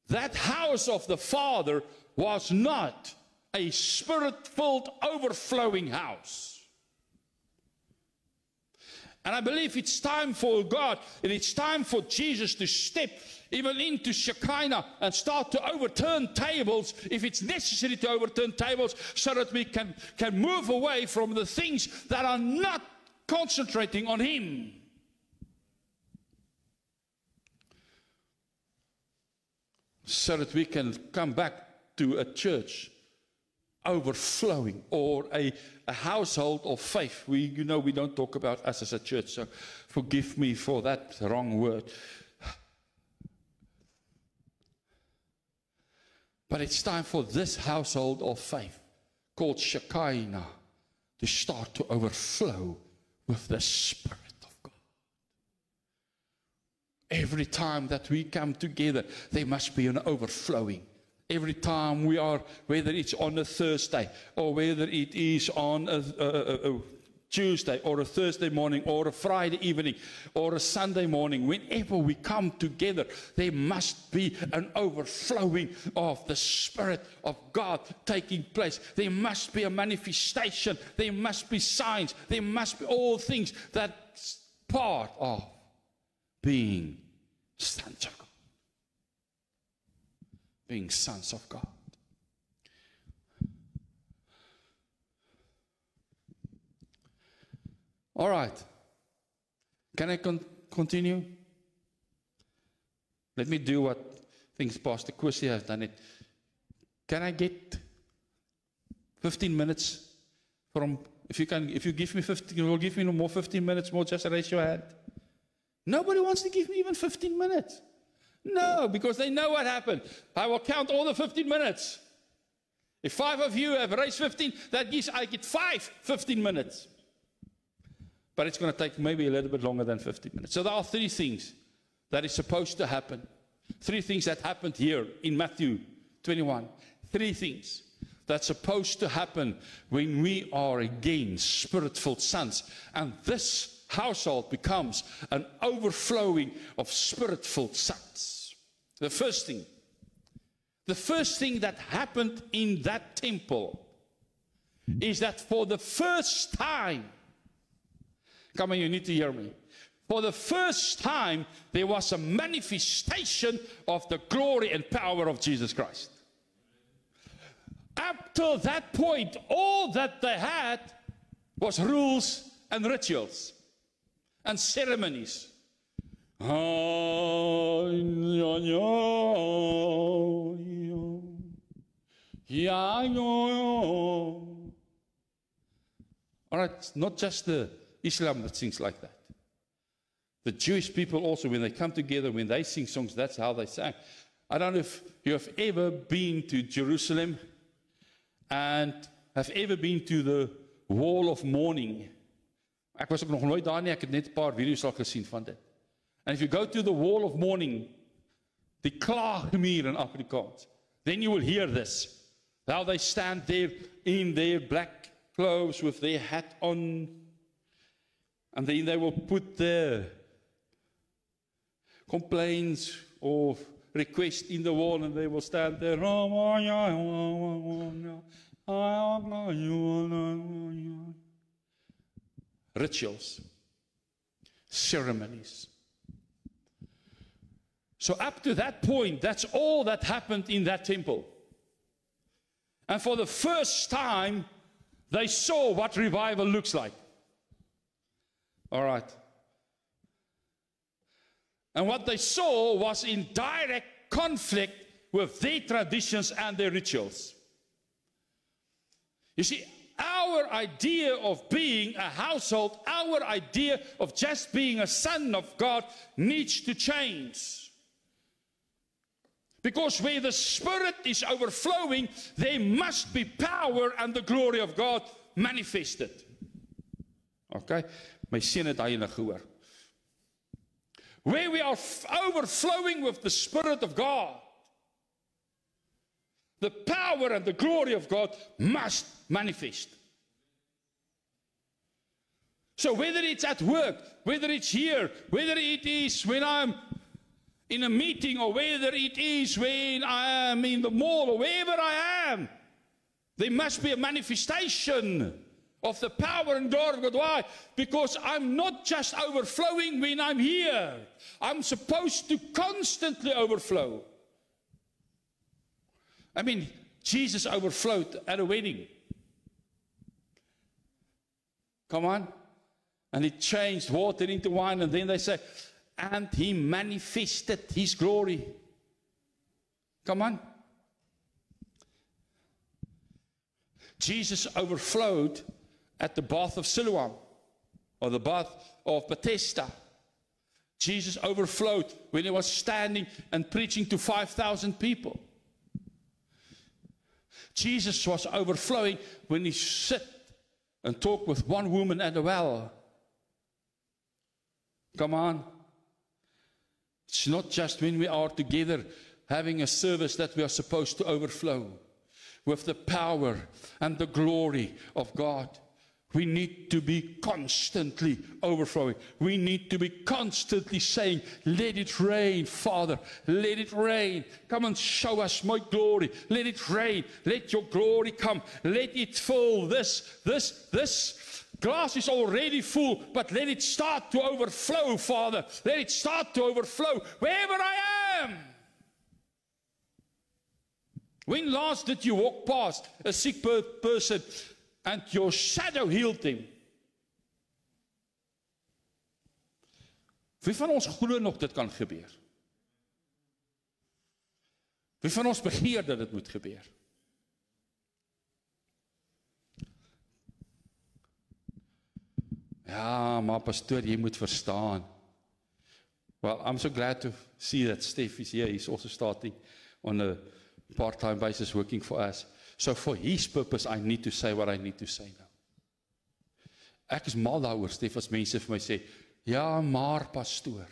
That house of the Father was not a spirit-filled, overflowing house. And I believe it's time for God, and it's time for Jesus to step even into Shekinah and start to overturn tables, if it's necessary to overturn tables, so that we can move away from the things that are not concentrating on Him. so that we can come back to a church overflowing, or a household of faith. We don't talk about us as a church, so forgive me for that wrong word. But it's time for this household of faith, called Shekinah, to start to overflow with the Spirit of God. Every time that we come together, there must be an overflowing. Every time we are, whether it's on a Thursday, or whether it is on a Tuesday, or a Thursday morning, or a Friday evening, or a Sunday morning, whenever we come together, there must be an overflowing of the Spirit of God taking place. There must be a manifestation. There must be signs. There must be all things that's part of being sons of God. Being sons of God. All right. Can I continue? Let me do what things Pastor Kwesi has done it. Can I get 15 minutes from, if you give me 15, you will give me no more 15 minutes more, just raise your hand. Nobody wants to give me even 15 minutes. No, because they know what happened. I will count all the 15 minutes. If 5 of you have raised 15, that gives I get 15 minutes. But it's going to take maybe a little bit longer than 15 minutes. So there are 3 things that is supposed to happen. 3 things that happened here in Matthew 21. 3 things that's supposed to happen when we are again Spirit-filled sons. And this household becomes an overflowing of Spirit-filled sons. The first thing that happened in that temple is that for the first time, come on, you need to hear me. For the first time, there was a manifestation of the glory and power of Jesus Christ. Up till that point, all that they had was rules and rituals and ceremonies. All right, it's not just the Islam that sings like that. The Jewish people also, when they come together, when they sing songs, that's how they sang. I don't know if you have ever been to Jerusalem and have ever been to the Wall of Mourning. Ek was ook nog nooit daar nie, ek het net 'n paar video's al gesien van dit. And if you go to the Wall of Mourning, die klaagmuur in Afrikaans, then you will hear this. How they stand there in their black clothes with their hat on, and then they will put their complaints or requests in the wall, and they will stand there. Rituals, ceremonies. So up to that point, that's all that happened in that temple. And for the first time, they saw what revival looks like. All right. And what they saw was in direct conflict with their traditions and their rituals. You see, our idea of being a household, our idea of just being a son of God needs to change. Because where the Spirit is overflowing, there must be power and the glory of God manifested. Okay? My seun het daai gehoor. Where we are overflowing with the Spirit of God, the power and the glory of God must manifest. So whether it's at work, whether it's here, whether it is when I'm in a meeting, or whether it is when I am in the mall, or wherever I am, there must be a manifestation of the power and glory of God. Why? Because I'm not just overflowing when I'm here. I'm supposed to constantly overflow. I mean, Jesus overflowed at a wedding. Come on. And he changed water into wine, and then they say, and he manifested his glory. Come on. Jesus overflowed at the bath of Siloam, or the bath of Bethesda. Jesus overflowed when he was standing and preaching to 5,000 people. Jesus was overflowing when he sat and talked with one woman at a well. Come on. It's not just when we are together having a service that we are supposed to overflow with the power and the glory of God. We need to be constantly overflowing. We need to be constantly saying, let it rain, Father. Let it rain. Come and show us my glory. Let it rain. Let your glory come. Let it fill this glass is already full, but let it start to overflow, Father. Let it start to overflow wherever I am. When last did you walk past a sick person and your shadow healed him? Wie van ons glo nog dit kan gebeur? Wie van ons begeer dat dit moet gebeur? Ja, maar pastoor, jy moet verstaan. Well, I'm so glad to see that Steph is here. He's also starting on a part-time basis working for us. So for his purpose, I need to say what I need to say now. Ek is mal daaroor, Steph, as mense vir my sê, ja, maar pastoor.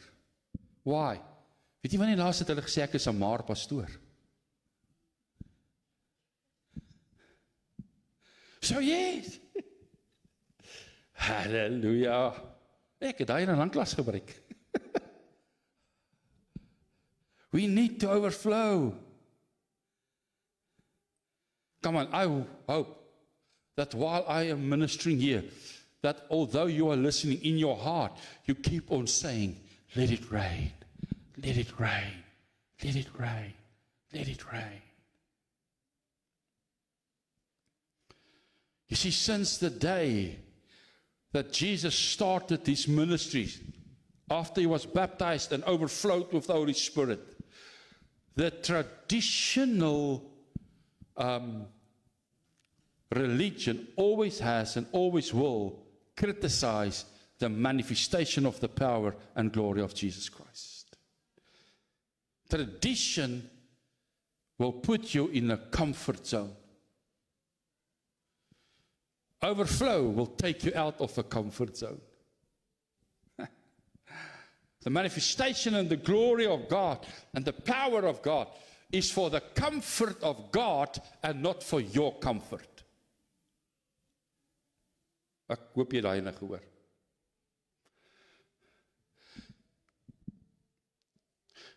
Why? Weet jy wanneer laas het hulle gesê ek is 'n maar pastoor? So yes. Halleluja. Ek het daai in 'n lang klas gebruik. We need to overflow. Come on, I hope that while I am ministering here, that although you are listening in your heart, you keep on saying, let it rain, let it rain, let it rain, let it rain. You see, since the day that Jesus started his ministry, after he was baptized and overflowed with the Holy Spirit, the traditional religion always has and always will criticize the manifestation of the power and glory of Jesus Christ. Tradition will put you in a comfort zone. Overflow will take you out of the comfort zone. The manifestation and the glory of God and the power of God is for the comfort of God and not for your comfort. Ek hoop jy daai ene gehoor.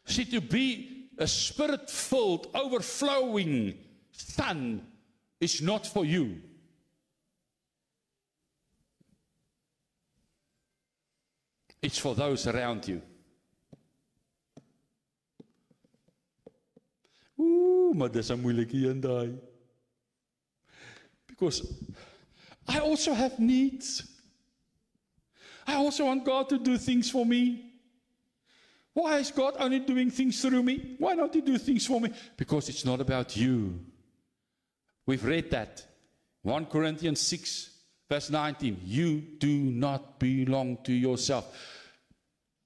See, to be a spirit-filled, overflowing son is not for you. It's for those around you. Maar dis 'n moeilike een daai. Because I also have needs. I also want God to do things for me. Why is God only doing things through me? Why don't He do things for me? Because it's not about you. We've read that. 1 Corinthians 6, verse 19. You do not belong to yourself.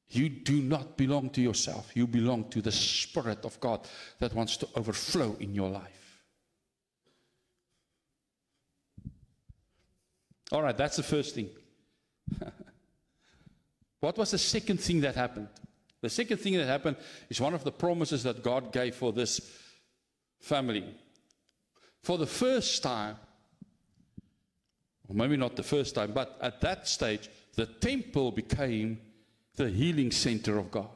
You do not belong to yourself. You belong to the Spirit of God that wants to overflow in your life. All right, that's the first thing. What was the second thing that happened? The second thing that happened is one of the promises that God gave for this family. For the first time, or maybe not the first time, but at that stage, the temple became the healing center of God.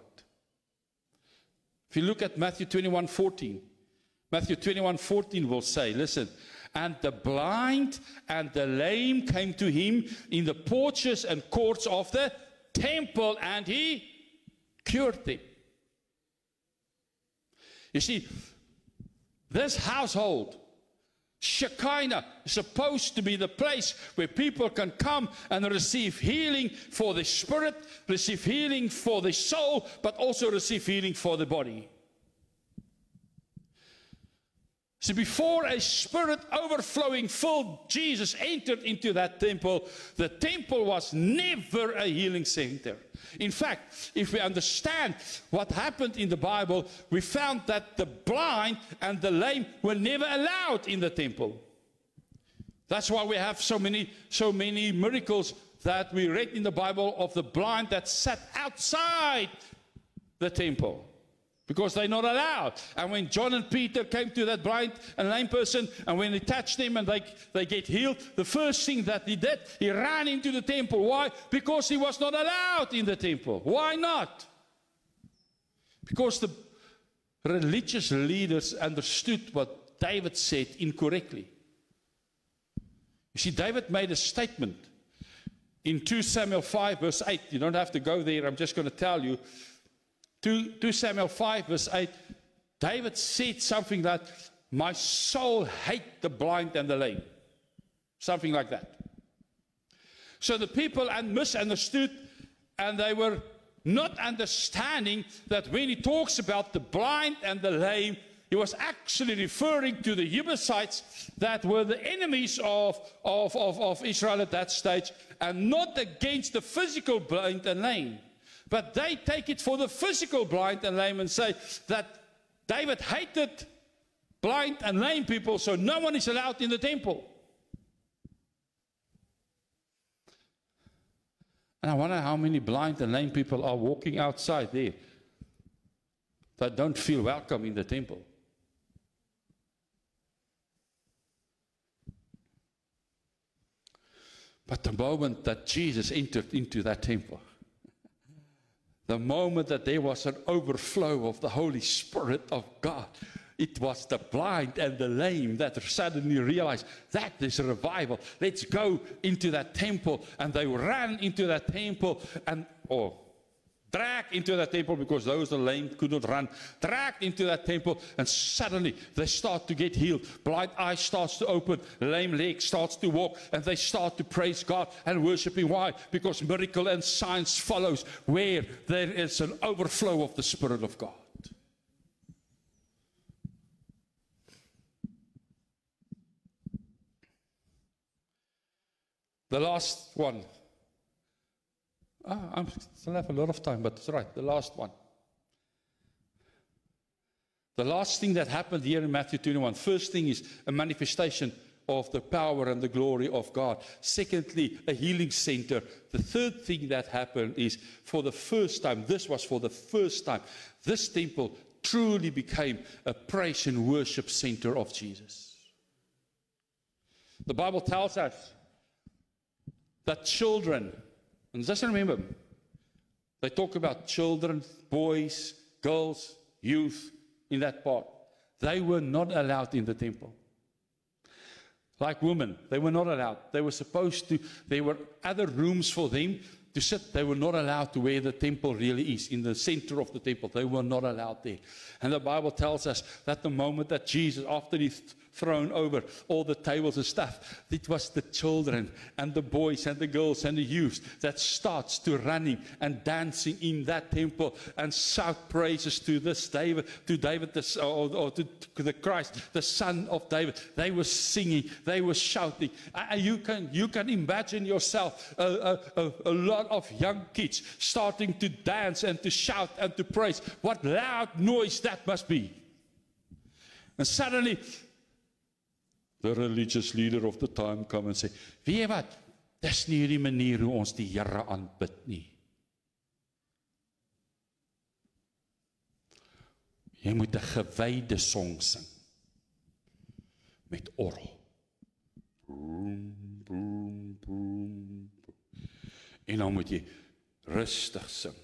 If you look at Matthew 21:14, Matthew 21:14 will say, listen, and the blind and the lame came to him in the porches and courts of the temple, and he cured them. You see, this household, Shekinah, is supposed to be the place where people can come and receive healing for the spirit, receive healing for the soul, but also receive healing for the body. So before a Spirit overflowing filled Jesus entered into that temple, the temple was never a healing center. In fact, if we understand what happened in the Bible, we found that the blind and the lame were never allowed in the temple. That's why we have so many miracles that we read in the Bible of the blind that sat outside the temple. Because they're not allowed. And when John and Peter came to that blind and lame person, and when they touched him and they get healed, the first thing that he did, he ran into the temple. Why? Because he was not allowed in the temple. Why not? Because the religious leaders understood what David said incorrectly. You see, David made a statement in 2 Samuel 5 verse 8. You don't have to go there, I'm just going to tell you. 2 Samuel 5 verse 8, David said something that, my soul hates the blind and the lame. Something like that. So the people misunderstood, and they were not understanding that when he talks about the blind and the lame, he was actually referring to the Jebusites that were the enemies of Israel at that stage, and not against the physical blind and lame. But they take it for the physical blind and lame and say that David hated blind and lame people, so no one is allowed in the temple. And I wonder how many blind and lame people are walking outside there that don't feel welcome in the temple. But the moment that Jesus entered into that temple, the moment that there was an overflow of the Holy Spirit of God, it was the blind and the lame that suddenly realized that is a revival. Let's go into that temple. And they ran into that temple or dragged into that temple, because those the lame could not run. Dragged into that temple, and suddenly they start to get healed. Blind eyes starts to open, lame leg starts to walk, and they start to praise God and worship Him. Why? Because miracle and signs follows where there is an overflow of the Spirit of God. The last one. I still have a lot of time, but it's right. The last one. The last thing that happened here in Matthew 21. First thing is a manifestation of the power and the glory of God. Secondly, a healing center. The third thing that happened is, for the first time, this was for the first time, this temple truly became a praise and worship center of Jesus. The Bible tells us that children, and just remember, they talk about children, boys, girls, youth in that part. They were not allowed in the temple. Like women, they were not allowed. They were supposed to, there were other rooms for them to sit. They were not allowed to where the temple really is, in the center of the temple. They were not allowed there. And the Bible tells us that the moment that Jesus, after He's thrown over all the tables and stuff, it was the children and the boys and the girls and the youths that starts to running and dancing in that temple and shout praises to this David, to David, or to the Christ, the Son of David. They were singing, they were shouting. You can imagine yourself a lot of young kids starting to dance and to shout and to praise. What loud noise that must be. And suddenly, the religious leader of the time come and say, weet jy wat, dis nie die manier hoe ons die Here aanbid nie. Jy moet 'n gewyde song sing, met orgel. Boom, boom, boom. En dan moet jy rustig sing.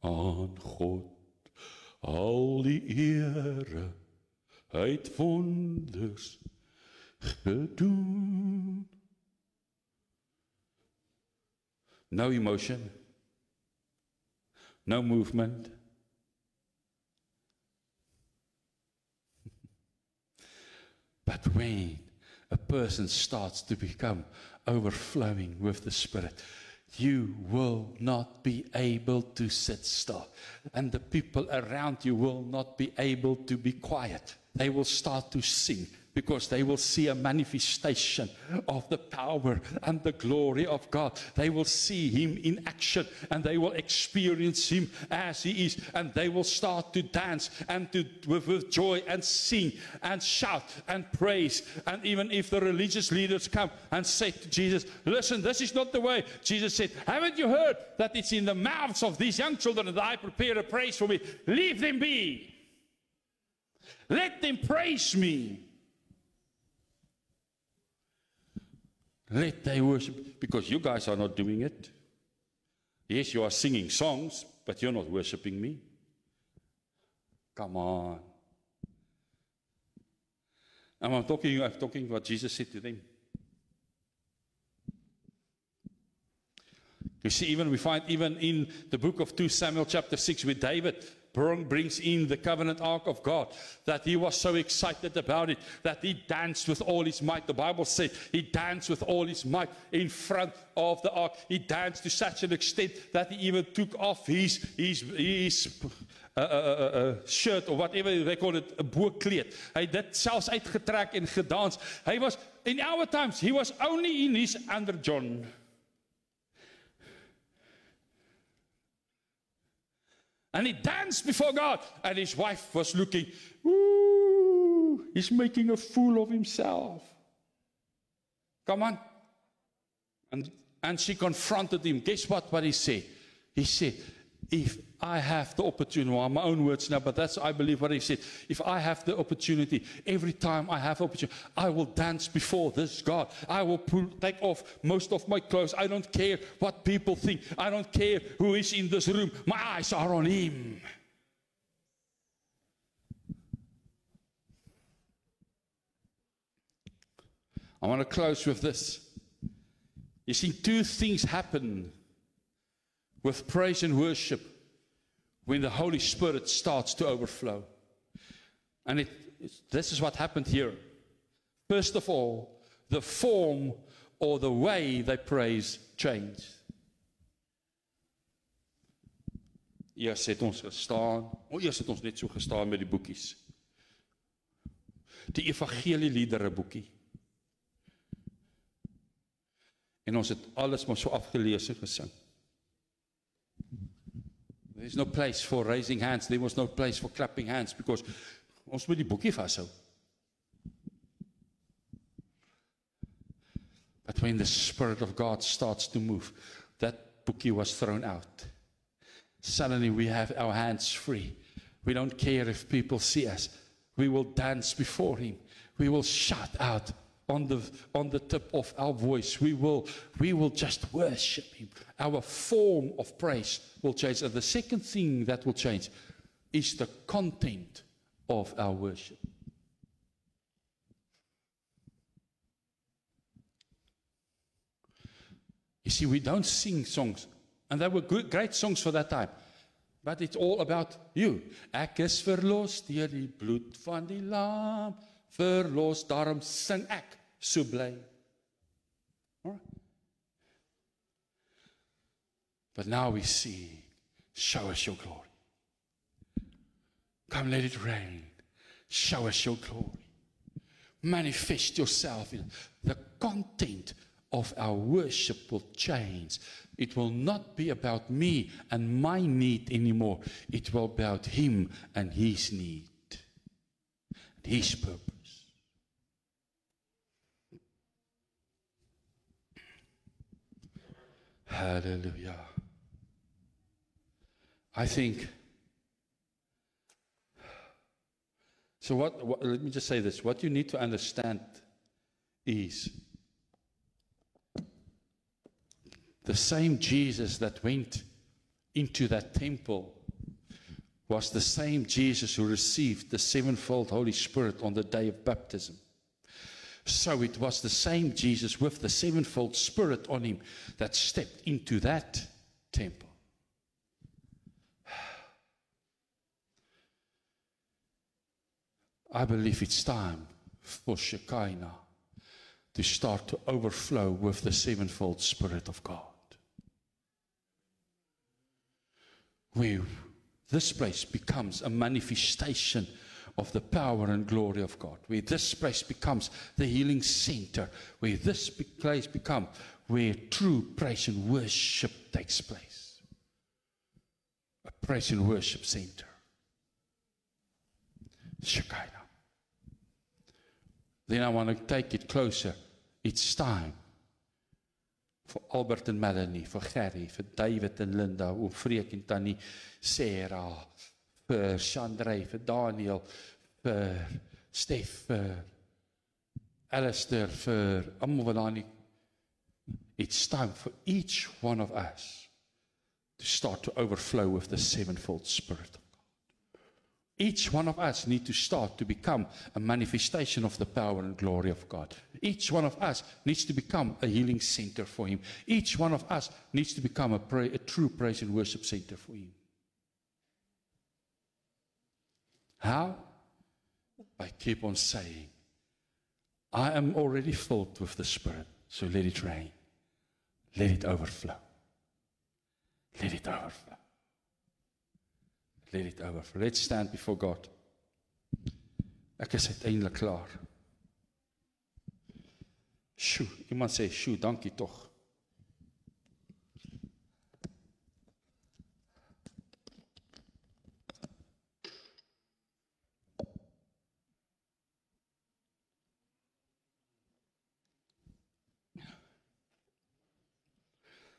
Aan God al die ere, Hy het wonders gedoen. No emotion, no movement. But when a person starts to become overflowing with the Spirit, you will not be able to sit still. And the people around you will not be able to be quiet. They will start to sing because they will see a manifestation of the power and the glory of God. They will see Him in action and they will experience Him as He is. And they will start to dance and with joy and sing and shout and praise. And even if the religious leaders come and say to Jesus, listen, this is not the way. Jesus said, haven't you heard that it's in the mouths of these young children that I prepare a praise for me? Leave them be. Let them praise me. Let they worship, because you guys are not doing it. Yes, you are singing songs, but you're not worshiping me. Come on. And I'm talking what Jesus said to them. You see, we find even in the book of 2 Samuel chapter 6 with David, brings in the covenant ark of God, that he was so excited about it, that he danced with all his might. The Bible said he danced with all his might in front of the ark. He danced to such an extent that he even took off his shirt, or whatever they call it, 'n boekleed. Hy het dit selfs uitgetrek en gedans. Hy was, in our times, he was only in his underjohn. And he danced before God, and his wife was looking, ooh, he's making a fool of himself. Come on. And she confronted him. Guess what he said? He said, if I have the opportunity, well, my own words now, but that's, I believe, what he said. If I have the opportunity, every time I have opportunity, I will dance before this God. I will take off most of my clothes. I don't care what people think. I don't care who is in this room. My eyes are on Him. I want to close with this. You see, two things happen with praise and worship when the Holy Spirit starts to overflow. And this is what happened here. First of all, the form or the way they praise changed. Eers het ons gestaan, eers het ons net so gestaan met die boekies. Die evangelieliedere boekie. En ons het alles maar so afgelees en gesing. There's no place for raising hands. There was no place for clapping hands because ons moet die boekie vashou. But when the Spirit of God starts to move, that boekie was thrown out. Suddenly we have our hands free. We don't care if people see us. We will dance before Him. We will shout out on the tip of our voice. We will just worship Him. Our form of praise will change. And the second thing that will change is the content of our worship. You see, we don't sing songs, and they were great songs for that time, but it's all about you. Ek is verlos deur die bloed van die lam, verlos, daarom sing ek so bly. All right. But now we see, show us your glory. Come, let it rain. Show us your glory. Manifest yourself in the content of our worship will change. It will not be about me and my need anymore. It will be about Him and His need, and His purpose. Hallelujah. I think, so let me just say this. What you need to understand is the same Jesus that went into that temple was the same Jesus who received the sevenfold Holy Spirit on the day of baptism. So it was the same Jesus with the sevenfold Spirit on Him that stepped into that temple. I believe it's time for Shekinah to start to overflow with the sevenfold Spirit of God. where this place becomes a manifestation of the power and glory of God, where this place becomes the healing center, where this place becomes where true praise and worship takes place. A praise and worship center. Shekinah. Then I want to take it closer. It's time for Albert and Melanie, for Gary, for David and Linda, oom Freek en Tannie Sarah, for Chandray, for Daniel, for Steph, for Alistair, for Amwalani. It's time for each one of us to start to overflow with the sevenfold Spirit of God. Each one of us need to start to become a manifestation of the power and glory of God. Each one of us needs to become a healing center for Him. Each one of us needs to become a true praise and worship center for Him. How? I keep on saying, I am already filled with the Spirit, so let it rain. Let it overflow. Let it overflow. Let it overflow. Let's stand before God. Ek is uiteindelik klaar. Sjoe, iemand sê, sjoe, dankie tog.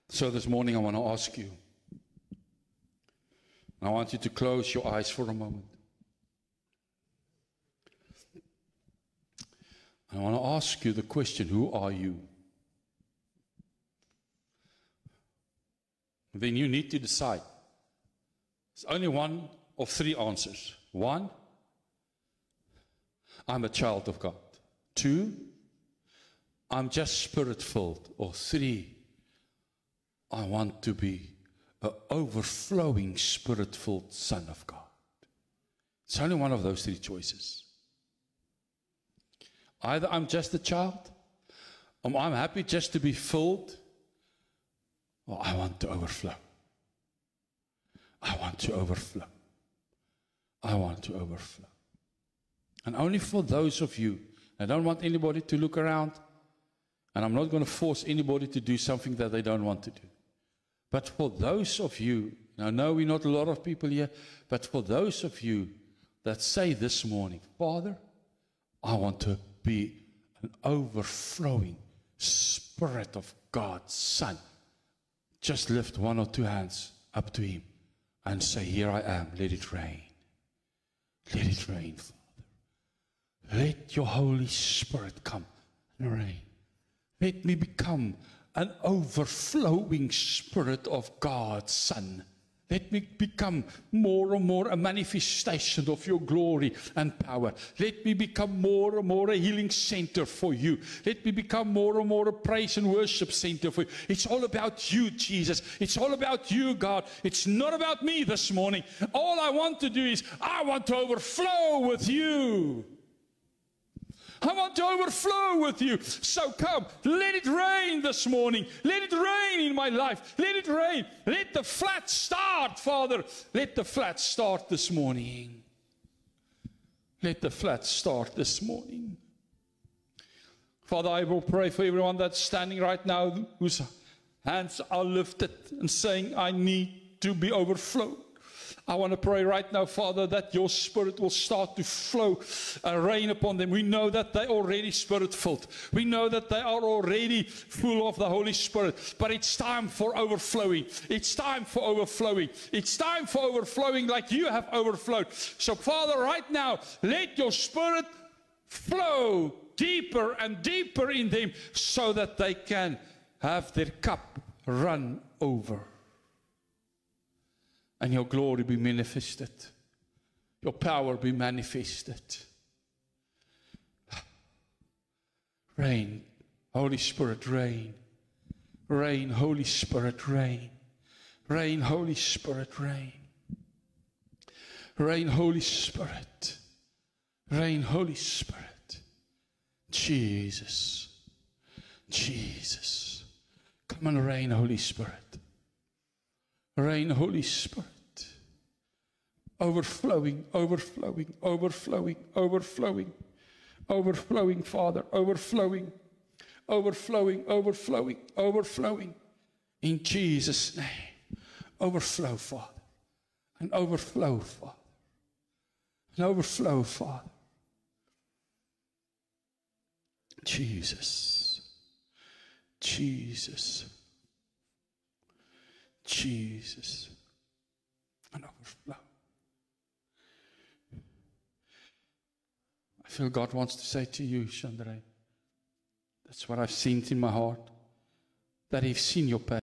So this morning I want to ask you, I want you to close your eyes for a moment. I want to ask you the question, who are you? Then you need to decide. There's only one of three answers. One, I'm a child of God. Two, I'm just Spirit-filled. Or three, I want to be an overflowing Spirit-filled Son of God. It's only one of those three choices. Either I'm just a child, or I'm happy just to be filled, or I want to overflow. I want to overflow. I want to overflow. And only for those of you, I don't want anybody to look around, and I'm not going to force anybody to do something that they don't want to do. But for those of you, I know we're not a lot of people here, but for those of you that say this morning, Father, I want to be an overflowing Spirit of God's Son. Just lift one or two hands up to Him and say, here I am, let it rain. Let it rain, Father. Let your Holy Spirit come and rain. Let me become an overflowing Spirit of God's Son. Let me become more and more a manifestation of your glory and power. Let me become more and more a healing center for you. Let me become more and more a praise and worship center for you. It's all about you, Jesus. It's all about you, God. It's not about me this morning. All I want to do is, I want to overflow with you. I want to overflow with you. So come, let it rain this morning. Let it rain in my life. Let it rain. Let the flood start, Father. Let the flood start this morning. Let the flood start this morning. Father, I will pray for everyone that's standing right now whose hands are lifted and saying, I need to be overflowed. I want to pray right now, Father, that your Spirit will start to flow and rain upon them. We know that they're already Spirit-filled. We know that they are already full of the Holy Spirit. But it's time for overflowing. It's time for overflowing. It's time for overflowing like you have overflowed. So, Father, right now, let your Spirit flow deeper and deeper in them so that they can have their cup run over. And your glory be manifested. Your power be manifested. Rain, Holy Spirit, rain. Rain, Holy Spirit, rain. Rain, Holy Spirit, rain. Rain, Holy Spirit. Rain, Holy Spirit. Jesus. Jesus. Come and reign, Holy Spirit. Reign, Holy Spirit. Overflowing, overflowing, overflowing, overflowing, overflowing, Father, overflowing, overflowing, overflowing, overflowing. In Jesus' name, overflow, Father, and overflow, Father, and overflow, Father. Jesus, Jesus, Jesus, and overflow. I feel God wants to say to you, Chandra, that's what I've seen in my heart, that He's seen your pain.